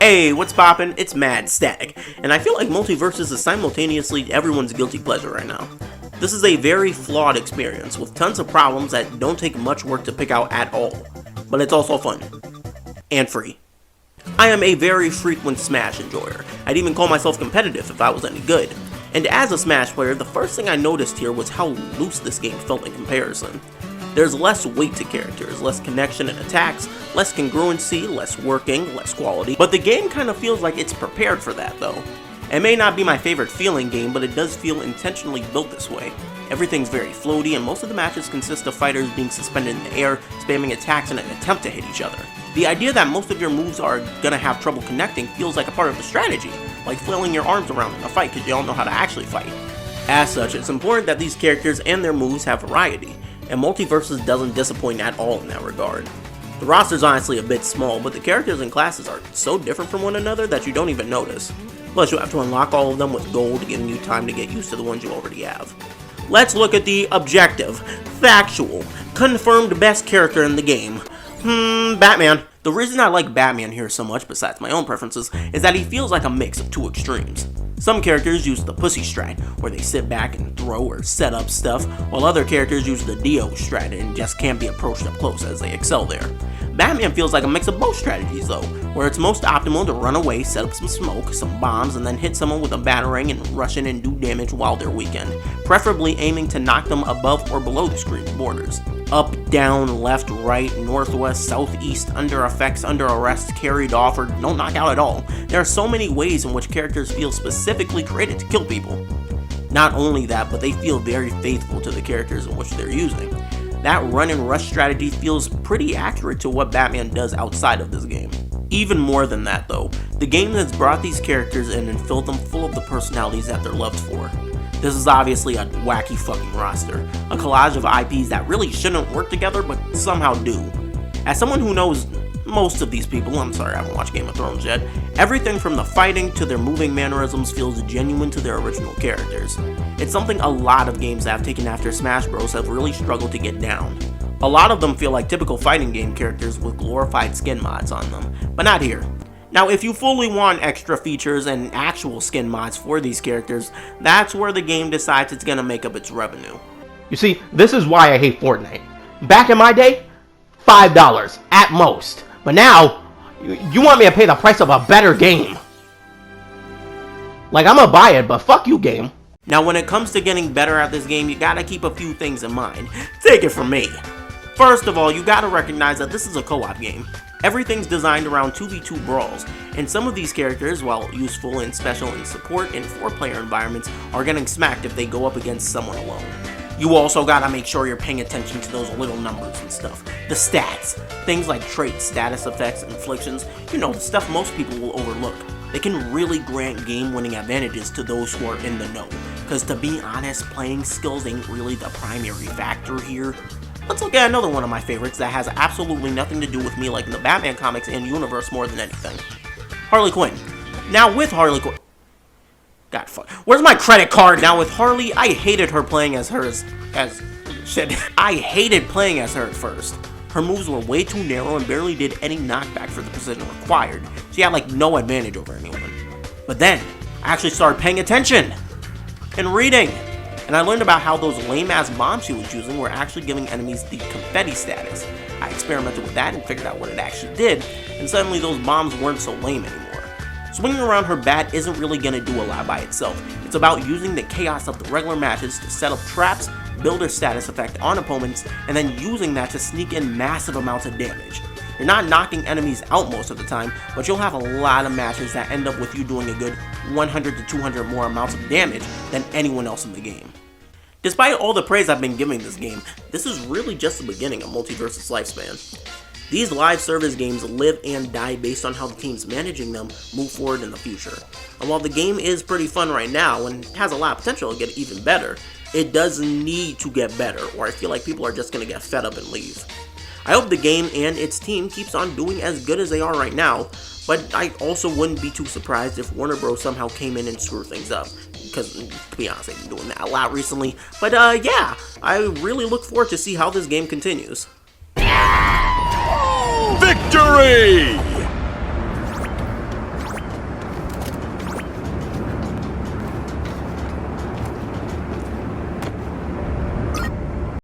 Hey, what's poppin'? It's Mad Static, and I feel like Multiversus is simultaneously everyone's guilty pleasure right now. This is a very flawed experience, with tons of problems that don't take much work to pick out at all, but it's also fun. And free. I am a very frequent Smash enjoyer. I'd even call myself competitive if I was any good. And as a Smash player, the first thing I noticed here was how loose this game felt in comparison. There's less weight to characters, less connection and attacks, less congruency, less working, less quality, but the game kind of feels like it's prepared for that though. It may not be my favorite feeling game, but it does feel intentionally built this way. Everything's very floaty, and most of the matches consist of fighters being suspended in the air, spamming attacks in an attempt to hit each other. The idea that most of your moves are gonna have trouble connecting feels like a part of the strategy, like flailing your arms around in a fight because you don't know how to actually fight. As such, it's important that these characters and their moves have variety, and Multiversus doesn't disappoint at all in that regard. The roster's honestly a bit small, but the characters and classes are so different from one another that you don't even notice. Plus, you have to unlock all of them with gold, giving you time to get used to the ones you already have. Let's look at the objective, factual, confirmed best character in the game. Batman. The reason I like Batman here so much, besides my own preferences, is that he feels like a mix of two extremes. Some characters use the pussy strat, where they sit back and throw or set up stuff, while other characters use the Dio strat and just can't be approached up close as they excel there. Batman feels like a mix of both strategies though, where it's most optimal to run away, set up some smoke, some bombs, and then hit someone with a batarang and rush in and do damage while they're weakened, preferably aiming to knock them above or below the screen's borders. Up, down, left, right, northwest, southeast, under effects, under arrest, carried off, or don't knock out at all. There are so many ways in which characters feel specifically created to kill people. Not only that, but they feel very faithful to the characters in which they're using. That run and rush strategy feels pretty accurate to what Batman does outside of this game. Even more than that though, the game has brought these characters in and filled them full of the personalities that they're loved for. This is obviously a wacky fucking roster, a collage of IPs that really shouldn't work together but somehow do. As someone who knows most of these people, I'm sorry I haven't watched Game of Thrones yet, everything from the fighting to their moving mannerisms feels genuine to their original characters. It's something a lot of games that have taken after Smash Bros have really struggled to get down. A lot of them feel like typical fighting game characters with glorified skin mods on them, but not here. Now, if you fully want extra features and actual skin mods for these characters, that's where the game decides it's gonna make up its revenue. You see, this is why I hate Fortnite. Back in my day, $5 at most. But now, you want me to pay the price of a better game. Like, I'm gonna buy it, but fuck you, game. Now, when it comes to getting better at this game, you gotta keep a few things in mind. Take it from me. First of all, you gotta recognize that this is a co-op game. Everything's designed around 2v2 brawls, and some of these characters, while useful and special in support in 4-player environments, are getting smacked if they go up against someone alone. You also gotta make sure you're paying attention to those little numbers and stuff. The stats. Things like traits, status effects, inflictions, you know, the stuff most people will overlook. They can really grant game-winning advantages to those who are in the know. Cause to be honest, playing skills ain't really the primary factor here. Let's look at another one of my favorites that has absolutely nothing to do with me liking the Batman comics and universe more than anything. Harley Quinn. Now with Harley Quinn... God fuck. Where's my credit card? Now with Harley, I hated her playing as shit. I hated playing as her at first. Her moves were way too narrow and barely did any knockback for the precision required. She had like no advantage over anyone. But then, I actually started paying attention and reading. And I learned about how those lame-ass bombs she was using were actually giving enemies the confetti status. I experimented with that and figured out what it actually did, and suddenly those bombs weren't so lame anymore. Swinging around her bat isn't really gonna do a lot by itself. It's about using the chaos of the regular matches to set up traps, build her status effect on opponents, and then using that to sneak in massive amounts of damage. You're not knocking enemies out most of the time, but you'll have a lot of matches that end up with you doing a good 100 to 200 more amounts of damage than anyone else in the game. Despite all the praise I've been giving this game, this is really just the beginning of Multiversus' lifespan. These live service games live and die based on how the teams managing them move forward in the future. And while the game is pretty fun right now and has a lot of potential to get even better, it does need to get better, or I feel like people are just going to get fed up and leave. I hope the game and its team keeps on doing as good as they are right now, but I also wouldn't be too surprised if Warner Bros. Somehow came in and screwed things up, because to be honest, they've been doing that a lot recently. But yeah, I really look forward to see how this game continues. Victory!